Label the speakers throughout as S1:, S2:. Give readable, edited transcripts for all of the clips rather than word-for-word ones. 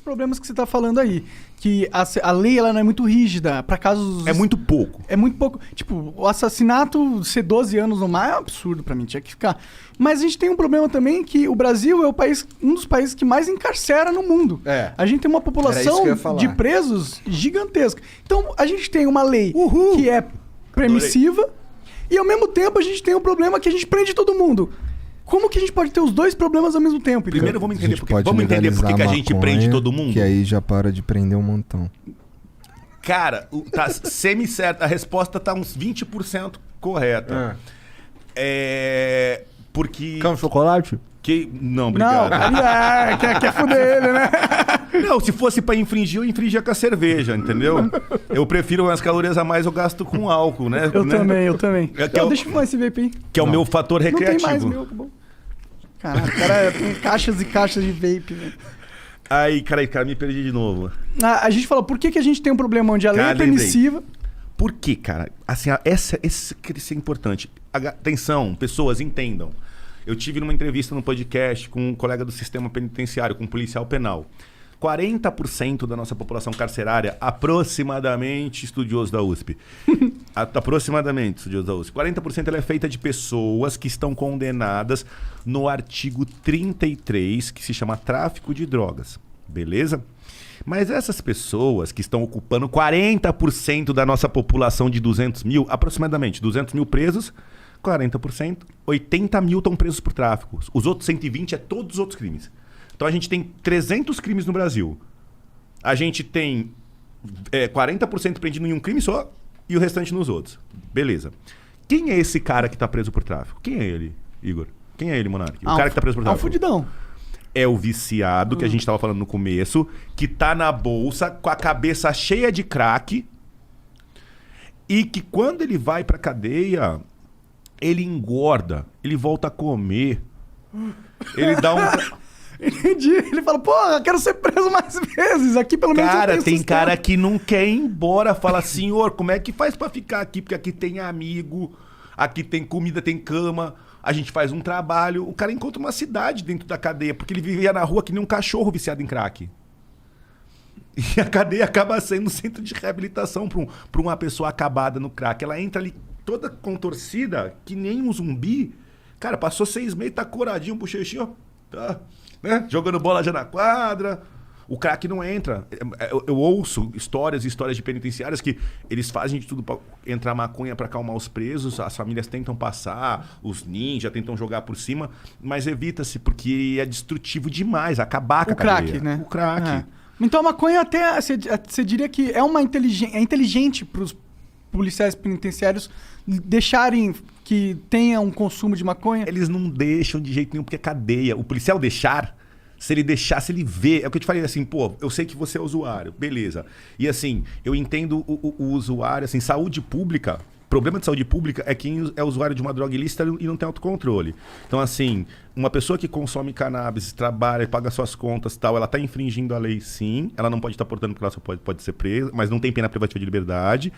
S1: problemas que você está falando aí. Que a lei ela não é muito rígida para casos...
S2: É muito pouco.
S1: É muito pouco. Tipo, o assassinato ser 12 anos no mar é um absurdo para mim, tinha que ficar. Mas a gente tem um problema também que o Brasil é um dos países que mais encarcera no mundo.
S3: É.
S1: A gente tem uma população de presos gigantesca. Então, a gente tem uma lei que é permissiva e, ao mesmo tempo, a gente tem um problema que a gente prende todo mundo. Como que a gente pode ter os dois problemas ao mesmo tempo?
S2: Primeiro vamos entender por que
S4: a
S2: a gente prende todo mundo.
S4: Que aí já para de prender um montão.
S2: Cara, tá semi-certo. A resposta tá uns 20% correta. Porque...
S4: Quer um chocolate?
S2: Não, obrigado.
S1: Não, quer fuder ele, né?
S2: Não, se fosse pra infringir, eu infringia com a cerveja, entendeu? Eu prefiro umas calorias a mais, eu gasto com álcool, né?
S1: Eu também. Deixa eu fumar esse vape aí.
S2: Que é o meu fator recreativo.
S1: Não tem mais meu, tá bom. Caraca, cara, tem caixas e caixas de vape, velho.
S2: Aí, cara, me perdi de novo.
S1: A gente falou, por que a gente tem um problema onde a lei é permissiva?
S2: Por quê, cara? Assim, isso é importante. Atenção, pessoas, entendam. Eu tive numa entrevista no podcast com um colega do sistema penitenciário, com um policial penal. 40% da nossa população carcerária, aproximadamente estudioso da USP. Aproximadamente estudioso da USP. 40% ela é feita de pessoas que estão condenadas no artigo 33, que se chama tráfico de drogas. Beleza? Mas essas pessoas que estão ocupando 40% da nossa população de 200 mil, aproximadamente 200 mil presos, 40%, 80 mil estão presos por tráfico. Os outros 120 é todos os outros crimes. Então a gente tem 300 crimes no Brasil. A gente tem 40% prendido em um crime só e o restante nos outros. Beleza. Quem é esse cara que está preso por tráfico? Quem é ele, Igor? Quem é ele, Monark? O cara que está preso por tráfico.
S1: É um fudidão.
S2: É o viciado que a gente estava falando no começo, que tá na bolsa com a cabeça cheia de crack e que quando ele vai pra cadeia, ele engorda, ele volta a comer, ele dá um...
S1: Entendi. Ele fala, porra, quero ser preso mais vezes. Aqui pelo menos
S2: Cara,
S1: eu tenho
S2: tem
S1: sustento.
S2: cara que não quer ir embora. Fala, senhor, como é que faz pra ficar aqui? Porque aqui tem amigo, aqui tem comida, tem cama. A gente faz um trabalho. O cara encontra uma cidade dentro da cadeia, porque ele vivia na rua que nem um cachorro viciado em crack. E a cadeia acaba sendo um centro de reabilitação pra uma pessoa acabada no crack. Ela entra ali toda contorcida, que nem um zumbi. Cara, passou 6 meses, tá coradinho, bochechinho, ó. Tá... Né? Jogando bola já na quadra. O crack não entra. Eu ouço histórias e histórias de penitenciárias que eles fazem de tudo pra entrar maconha pra acalmar os presos, as famílias tentam passar, os ninjas tentam jogar por cima, mas evita-se porque é destrutivo demais, acabar com a cadeia.
S1: Crack, né?
S2: O crack.
S1: É. Então a maconha até, você diria que é inteligente pros policiais penitenciários deixarem que tenha um consumo de maconha?
S2: Eles não deixam de jeito nenhum, porque é cadeia. O policial se ele vê... É o que eu te falei assim, pô, eu sei que você é usuário, beleza. E assim, eu entendo o usuário, assim, saúde pública... Problema de saúde pública é quem é usuário de uma droga ilícita e não tem autocontrole. Então, assim, uma pessoa que consome cannabis, trabalha, paga suas contas e tal, ela está infringindo a lei, sim. Ela não pode estar portando porque ela só pode ser presa, mas não tem pena privativa de liberdade.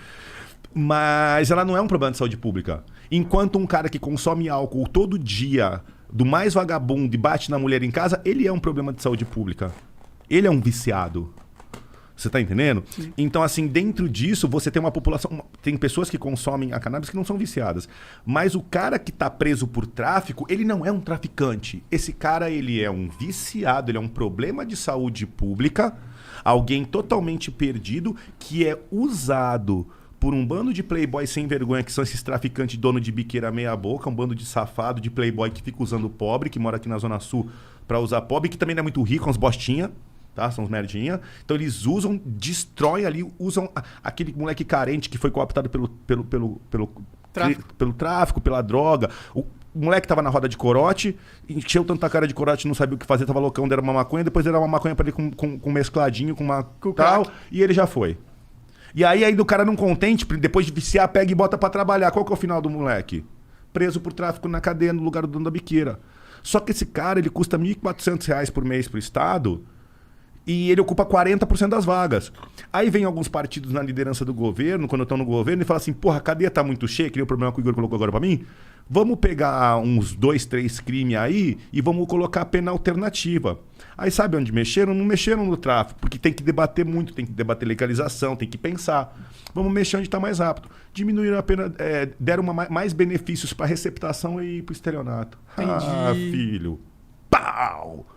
S2: Mas ela não é um problema de saúde pública. Enquanto um cara que consome álcool todo dia, do mais vagabundo e bate na mulher em casa, ele é um problema de saúde pública. Ele é um viciado. Você tá entendendo? Sim. Então, assim, dentro disso, você tem uma população... Tem pessoas que consomem a cannabis que não são viciadas. Mas o cara que tá preso por tráfico, ele não é um traficante. Esse cara, ele é um viciado, ele é um problema de saúde pública, alguém totalmente perdido, que é usado por um bando de playboy sem vergonha, que são esses traficantes dono de biqueira meia boca, um bando de safado, de playboy que fica usando pobre, que mora aqui na Zona Sul pra usar pobre, que também não é muito rico, uns bostinha. Tá? São uns merdinha. Então eles usam, destroem ali, usam aquele moleque carente que foi cooptado pelo tráfico, pela droga. O moleque tava na roda de corote, encheu tanta cara de corote, não sabia o que fazer, tava loucão, deram uma maconha, depois deram uma maconha pra ele com mescladinho, com uma tal, e ele já foi. E aí do cara não contente, depois de viciar, pega e bota pra trabalhar. Qual que é o final do moleque? Preso por tráfico na cadeia, no lugar do dono da biqueira. Só que esse cara, ele custa R$ 1.400 por mês pro Estado... E ele ocupa 40% das vagas. Aí vem alguns partidos na liderança do governo, quando estão no governo, e falam assim, porra, a cadeia tá muito cheia, que nem o problema que o Igor colocou agora pra mim. Vamos pegar uns 2, 3 crimes aí e vamos colocar a pena alternativa. Aí sabe onde mexeram? Não mexeram no tráfico, porque tem que debater muito, tem que debater legalização, tem que pensar. Vamos mexer onde está mais rápido. Diminuíram a pena, deram mais benefícios para receptação e para o estelionato.
S1: Entendi.
S2: Ah, filho. Pau!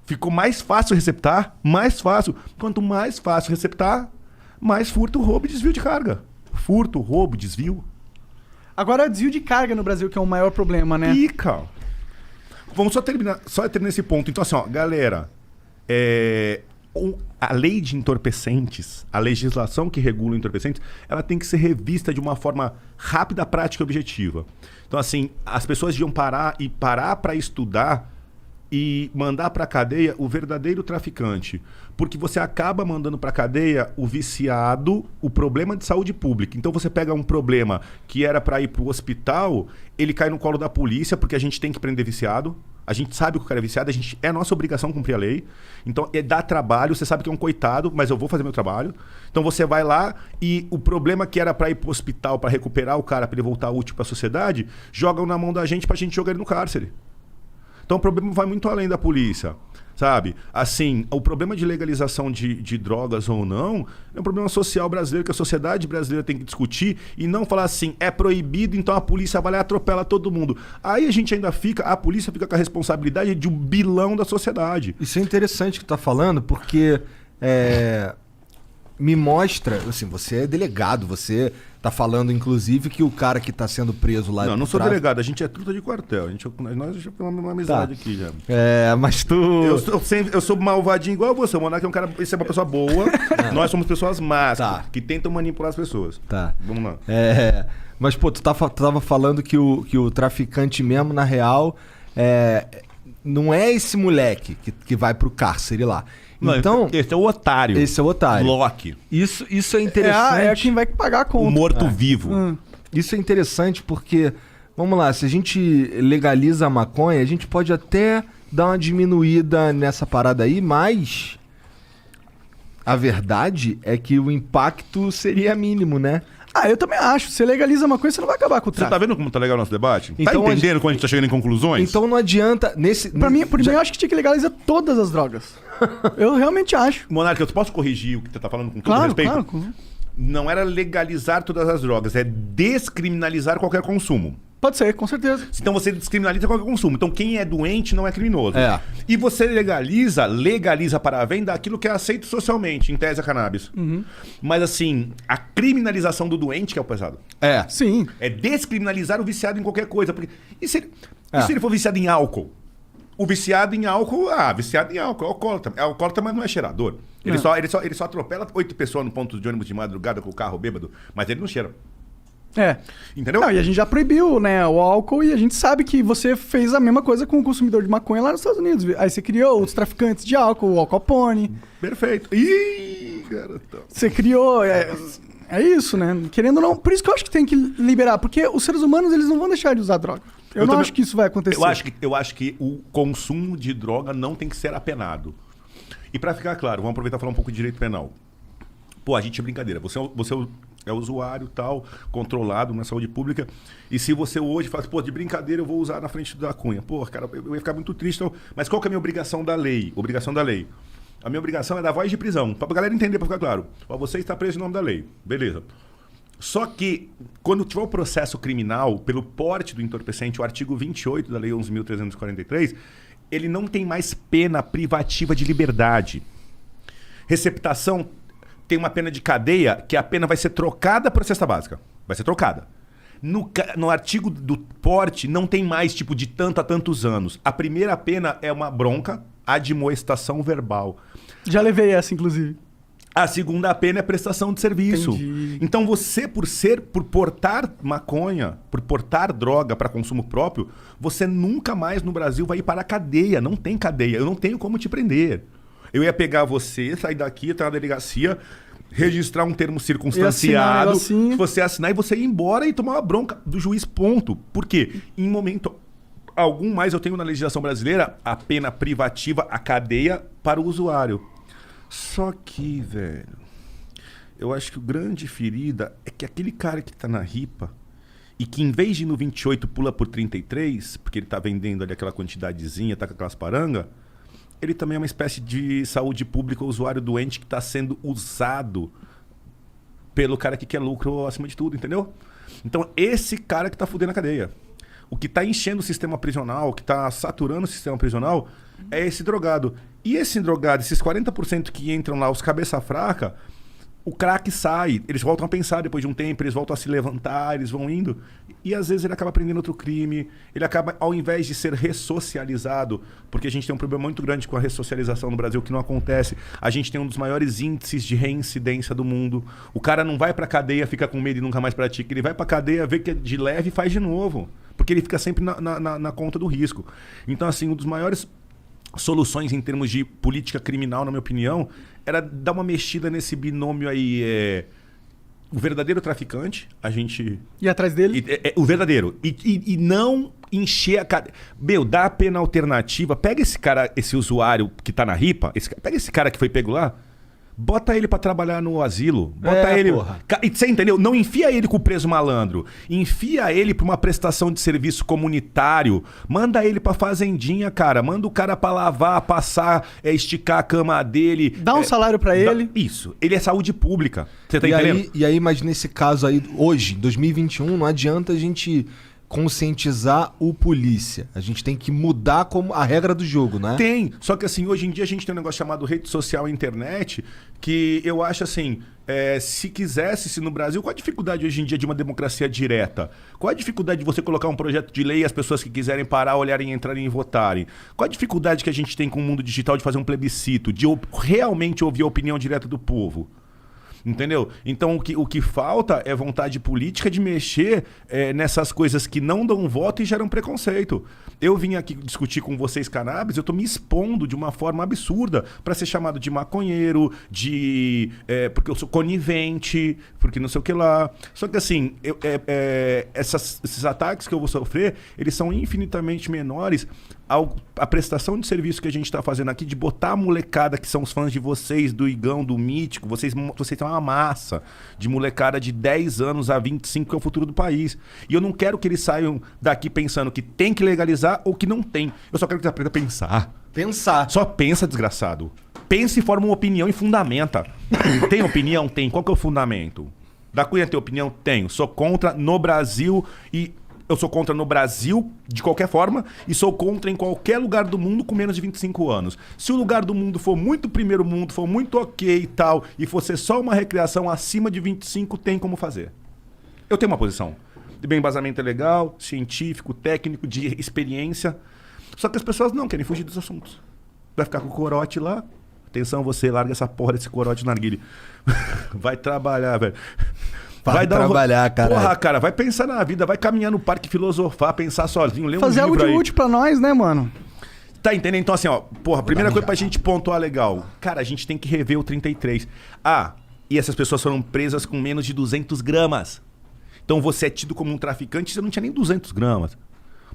S2: Ficou mais fácil receptar, mais fácil. Quanto mais fácil receptar, mais furto, roubo e desvio de carga. Furto, roubo, desvio.
S1: Agora, desvio de carga no Brasil, que é o maior problema, né?
S2: Pica. Vamos só terminar esse ponto. Então, assim, ó, galera, a lei de entorpecentes, a legislação que regula entorpecentes, ela tem que ser revista de uma forma rápida, prática e objetiva. Então, assim, as pessoas deviam parar para estudar e mandar para a cadeia o verdadeiro traficante. Porque você acaba mandando para a cadeia o viciado, o problema de saúde pública. Então você pega um problema que era para ir para o hospital, ele cai no colo da polícia, porque a gente tem que prender viciado. A gente sabe que o cara é viciado, é nossa obrigação cumprir a lei. Então dá trabalho, você sabe que é um coitado, mas eu vou fazer meu trabalho. Então você vai lá e o problema que era para ir para o hospital, para recuperar o cara, para ele voltar útil para a sociedade, jogam na mão da gente para a gente jogar ele no cárcere. Então o problema vai muito além da polícia, sabe? Assim, o problema de legalização de drogas ou não é um problema social brasileiro que a sociedade brasileira tem que discutir e não falar assim, é proibido, então a polícia vai lá e atropela todo mundo. Aí a gente ainda a polícia fica com a responsabilidade de um bilão da sociedade.
S4: Isso é interessante que tu tá falando, porque me mostra, assim, você é delegado, você tá falando, inclusive, que o cara que tá sendo preso lá...
S2: Não sou delegado, a gente é truta de quartel. Nós já temos uma amizade aqui já.
S4: Mas tu...
S2: Eu sou malvadinho igual você. O Monark é um cara... Você é uma pessoa boa. Nós somos pessoas más, que tentam manipular as pessoas.
S4: Tá.
S2: Vamos lá.
S4: Mas, pô, tu tava falando que o traficante mesmo, na real, não é esse moleque que vai pro cárcere lá.
S2: Não,
S4: então,
S2: esse é o otário.
S4: Esse é o otário.
S2: Loki.
S4: Isso é interessante.
S1: É quem vai pagar a conta.
S2: O morto-vivo.
S4: Isso é interessante porque, vamos lá, se a gente legaliza a maconha, a gente pode até dar uma diminuída nessa parada aí, mas a verdade é que o impacto seria mínimo, né?
S1: Eu também acho. Você legaliza uma coisa, você não vai acabar com o tráfico.
S2: Você tá vendo como tá legal o nosso debate?
S4: Então,
S2: tá entendendo quando a gente tá chegando em conclusões?
S4: Então não adianta...
S1: Pra mim, eu acho que tinha que legalizar todas as drogas. Eu realmente acho.
S2: Monark, eu posso corrigir o que você tá falando com todo respeito?
S1: Claro.
S2: Não era legalizar todas as drogas, é descriminalizar qualquer consumo.
S1: Pode ser, com certeza.
S2: Então você descriminaliza qualquer consumo. Então quem é doente não é criminoso. E você legaliza para a venda aquilo que é aceito socialmente, em tese a cannabis. Mas assim, a criminalização do doente que é o pesado.
S1: Sim.
S2: É descriminalizar o viciado em qualquer coisa. Porque... E se ele for viciado em álcool? O viciado em álcool, viciado em álcool, é alcoólatra. É alcoólatra, mas não é cheirador. Ele só atropela 8 pessoas no ponto de ônibus de madrugada com o carro bêbado, mas ele não cheira. Entendeu?
S1: Não, e a gente já proibiu, né, o álcool e a gente sabe que você fez a mesma coisa com o consumidor de maconha lá nos Estados Unidos. Aí você criou os traficantes de álcool, o Al Capone.
S2: Perfeito. Ih, garotão.
S1: Você criou... É isso, né? Querendo ou não... Por isso que eu acho que tem que liberar, porque os seres humanos, eles não vão deixar de usar droga. Eu não acho que isso vai acontecer.
S2: Eu acho que o consumo de droga não tem que ser apenado. E pra ficar claro, vamos aproveitar e falar um pouco de direito penal. Pô, a gente é brincadeira. Você é usuário tal, controlado na saúde pública. E se você hoje fala, de brincadeira eu vou usar na frente da Cunha. Pô, cara, eu ia ficar muito triste. Então, mas qual que é a minha obrigação da lei? A minha obrigação é dar voz de prisão. Pra galera entender, pra ficar claro. Você está preso em nome da lei. Beleza. Só que, quando tiver o processo criminal, pelo porte do entorpecente, o artigo 28 da Lei 11.343, ele não tem mais pena privativa de liberdade. Receptação tem uma pena de cadeia, que a pena vai ser trocada por cesta básica. Vai ser trocada. No artigo do porte, não tem mais tipo de tanto a tantos anos. A primeira pena é uma bronca, admoestação verbal.
S1: Já levei essa, inclusive.
S2: A segunda pena é prestação de serviço.
S1: Entendi.
S2: Então você, por portar maconha, por portar droga para consumo próprio, você nunca mais no Brasil vai ir para a cadeia. Não tem cadeia. Eu não tenho como te prender. Eu ia pegar você, sair daqui, entrar na delegacia, registrar um termo circunstanciado, você assinar e você ir embora e tomar uma bronca do juiz, ponto. Por quê? Em momento algum mais eu tenho na legislação brasileira a pena privativa, a cadeia para o usuário. Só que, velho, eu acho que o grande ferida é que aquele cara que tá na ripa e que em vez de ir no 28 pula por 33, porque ele tá vendendo ali aquela quantidadezinha, tá com aquelas parangas, ele também é uma espécie de saúde pública, usuário doente que tá sendo usado pelo cara que quer lucro acima de tudo, entendeu? Então, esse cara que tá fudendo a cadeia. O que tá enchendo o sistema prisional, o que tá saturando o sistema prisional, é esse drogado. E esse drogado, esses 40% que entram lá, os cabeça fraca, o craque sai, eles voltam a pensar depois de um tempo, eles voltam a se levantar, eles vão indo. E às vezes ele acaba aprendendo outro crime, ele acaba, ao invés de ser ressocializado, porque a gente tem um problema muito grande com a ressocialização no Brasil, que não acontece. A gente tem um dos maiores índices de reincidência do mundo. O cara não vai pra cadeia, fica com medo e nunca mais pratica. Ele vai pra cadeia, vê que é de leve e faz de novo. Porque ele fica sempre na conta do risco. Então, assim, um dos maiores soluções em termos de política criminal, na minha opinião, era dar uma mexida nesse binômio aí. O verdadeiro traficante, a gente...
S1: Ir atrás dele?
S2: O verdadeiro. E não encher a cadeia. Meu, dá a pena alternativa. Pega esse cara, esse usuário que tá na ripa, pega esse cara que foi pego lá, bota ele pra trabalhar no asilo. Bota ele.
S4: Porra.
S2: E você entendeu? Não enfia ele com o preso malandro. Enfia ele pra uma prestação de serviço comunitário. Manda ele pra fazendinha, cara. Manda o cara pra lavar, passar, esticar a cama dele.
S1: Dá um salário pra ele.
S2: Isso. Ele é saúde pública. Você tá entendendo?
S4: E aí, mas nesse caso aí, hoje, 2021, não adianta a gente conscientizar o polícia. A gente tem que mudar como a regra do jogo, né?
S2: Tem. Só que assim, hoje em dia a gente tem um negócio chamado rede social e internet, que eu acho assim, se no Brasil, qual a dificuldade hoje em dia de uma democracia direta? Qual a dificuldade de você colocar um projeto de lei e as pessoas que quiserem parar, olharem, entrarem e votarem? Qual a dificuldade que a gente tem com o mundo digital de fazer um plebiscito, de realmente ouvir a opinião direta do povo? Entendeu? Então o que falta é vontade política de mexer nessas coisas que não dão voto e geram preconceito. Eu vim aqui discutir com vocês cannabis, eu tô me expondo de uma forma absurda para ser chamado de maconheiro, porque eu sou conivente, porque não sei o que lá. Só que assim, esses ataques que eu vou sofrer, eles são infinitamente menores a prestação de serviço que a gente está fazendo aqui, de botar a molecada que são os fãs de vocês, do Igão, do Mítico, vocês têm uma massa de molecada de 10 anos a 25, que é o futuro do país. E eu não quero que eles saiam daqui pensando que tem que legalizar ou que não tem. Eu só quero que eles aprendam a pensar.
S4: Pensar.
S2: Só pensa, desgraçado. Pensa e forma uma opinião e fundamenta. Tem opinião? Tem. Qual que é o fundamento? Da Cunha tem opinião? Tenho. Sou contra no Brasil e... Eu sou contra no Brasil, de qualquer forma, e sou contra em qualquer lugar do mundo com menos de 25 anos. Se o lugar do mundo for muito primeiro mundo, for muito ok e tal, e for ser só uma recreação acima de 25, tem como fazer. Eu tenho uma posição. Meu embasamento é legal, científico, técnico, de experiência. Só que as pessoas não querem fugir dos assuntos. Vai ficar com o corote lá. Atenção, você larga essa porra desse corote na narguilha. Vai trabalhar, velho.
S4: Vai trabalhar, cara.
S2: Porra, cara, vai pensar na vida, vai caminhar no parque, filosofar, pensar sozinho, ler um livro aí.
S1: Fazer algo de útil pra nós, né, mano?
S2: Tá entendendo? Então assim, ó, porra, primeira coisa pra gente pontuar legal. Cara, a gente tem que rever o 33. E essas pessoas foram presas com menos de 200 gramas. Então você é tido como um traficante, você não tinha nem 200 gramas.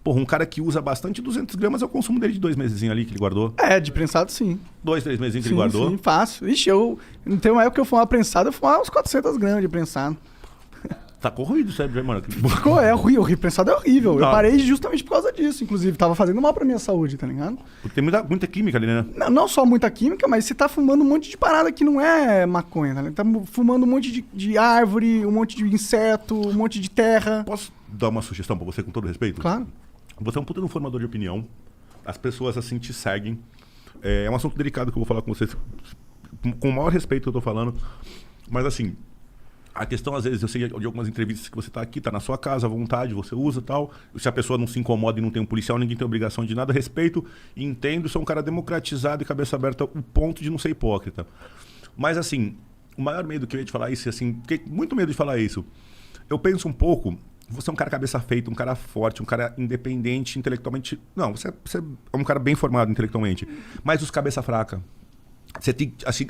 S2: Porra, um cara que usa bastante 200 gramas é o consumo dele de 2 meses ali que ele guardou.
S1: De prensado, sim.
S2: 2, 3 meses que ele guardou.
S1: Sim, fácil. Ixi, tem uma época que eu fumava prensado, eu fumava uns 400 gramas de prensado.
S2: Tá corroído o cérebro, mano.
S1: É horrível, prensado é horrível. Não. Eu parei justamente por causa disso, inclusive. Tava fazendo mal pra minha saúde, tá ligado?
S2: Porque tem muita química ali, né?
S1: Não só muita química, mas você tá fumando um monte de parada que não é maconha, tá ligado? Tá fumando um monte de árvore, um monte de inseto, um monte de terra.
S2: Posso dar uma sugestão pra você com todo respeito?
S1: Claro.
S2: Você é um puta de um formador de opinião. As pessoas, assim, te seguem. É um assunto delicado que eu vou falar com vocês. Com o maior respeito que eu tô falando. Mas, assim... A questão, às vezes, eu sei de algumas entrevistas que você tá aqui, tá na sua casa, à vontade, você usa e tal. Se a pessoa não se incomoda e não tem um policial, ninguém tem obrigação de nada. Respeito, entendo, sou um cara democratizado e cabeça aberta, o ponto de não ser hipócrita. Mas, assim, o maior medo que eu ia te falar isso, assim, fiquei muito medo de falar isso. Eu penso um pouco, você é um cara cabeça feita, um cara forte, um cara independente intelectualmente. Não, você é um cara bem formado intelectualmente. Mas os cabeça fraca. Você tem, assim,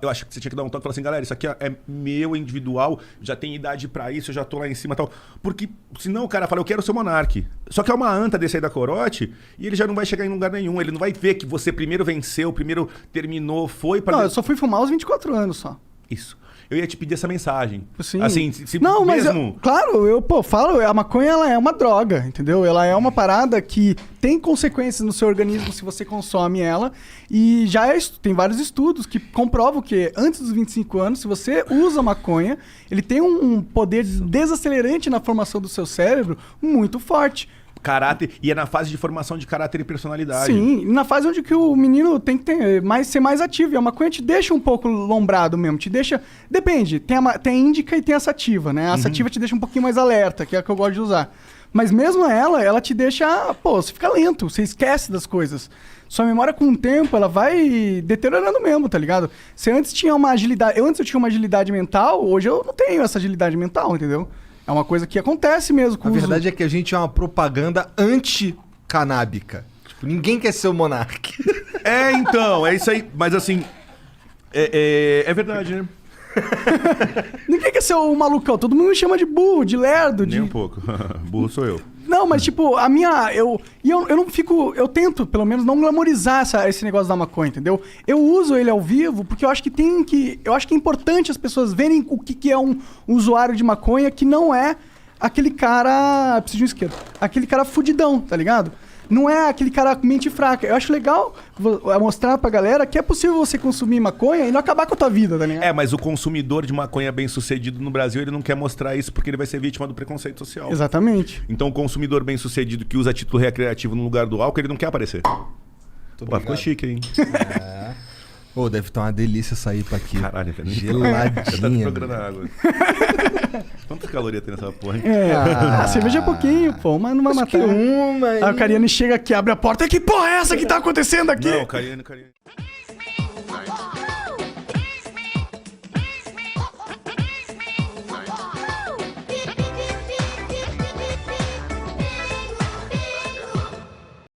S2: eu acho que você tinha que dar um toque e falar assim, galera, isso aqui é meu individual, já tem idade pra isso, eu já tô lá em cima e tal. Porque senão o cara fala, eu quero ser monarca. Só que é uma anta desse aí da corote e ele já não vai chegar em lugar nenhum. Ele não vai ver que você primeiro venceu, primeiro terminou, foi pra...
S1: Não, eu só fui fumar aos 24 anos só.
S2: Isso. Eu ia te pedir essa mensagem.
S1: Sim.
S2: Assim, se
S1: não, mas
S2: mesmo...
S1: claro, eu falo, a maconha ela é uma droga, entendeu? Ela é uma parada que tem consequências no seu organismo se você consome ela. E já tem vários estudos que comprovam que antes dos 25 anos, se você usa maconha, ele tem um poder desacelerante na formação do seu cérebro muito forte.
S2: Caráter, e é na fase de formação de caráter e personalidade.
S1: Sim, na fase onde que o menino tem que ser mais ativo. E a maconha te deixa um pouco lombrado mesmo, te deixa... Depende, tem a índica e tem a sativa, né? A sativa te deixa um pouquinho mais alerta, que é a que eu gosto de usar. Mas mesmo ela te deixa... Pô, você fica lento, você esquece das coisas. Sua memória com o tempo, ela vai deteriorando mesmo, tá ligado? Você antes tinha uma agilidade... Eu tinha uma agilidade mental, hoje eu não tenho essa agilidade mental, entendeu? É uma coisa que acontece mesmo com
S4: A verdade é que a gente é uma propaganda anti-canábica. Tipo, ninguém quer ser o monarca.
S2: Então, é isso aí. Mas assim, é verdade, né?
S1: Ninguém quer ser o malucão. Todo mundo me chama de burro, de lerdo.
S2: Nem um pouco. Burro sou eu.
S1: Não, mas tipo, a minha... Eu não fico... Eu tento, pelo menos, não glamorizar esse negócio da maconha, entendeu? Eu uso ele ao vivo porque eu acho que eu acho que é importante as pessoas verem o que é um usuário de maconha que não é aquele cara... Preciso de um isqueiro. Aquele cara fudidão, tá ligado? Não é aquele cara com mente fraca. Eu acho legal mostrar pra galera que é possível você consumir maconha e não acabar com a tua vida, tá ligado?
S2: Mas o consumidor de maconha bem-sucedido no Brasil, ele não quer mostrar isso porque ele vai ser vítima do preconceito social.
S1: Exatamente.
S2: Então o consumidor bem-sucedido que usa título recreativo no lugar do álcool, ele não quer aparecer. Pô, ficou chique, hein?
S4: Pô, deve estar uma delícia sair pra aqui.
S2: Caralho, cara.
S4: Geladinha.
S2: Eu tô procurando água. Quantas calorias tem nessa porra, hein?
S1: A cerveja é pouquinho, pô, mas não vai matar.
S4: Uma,
S1: Aí o Cariani chega aqui, abre a porta. Que porra é essa que tá acontecendo aqui?
S2: Não, Cariani.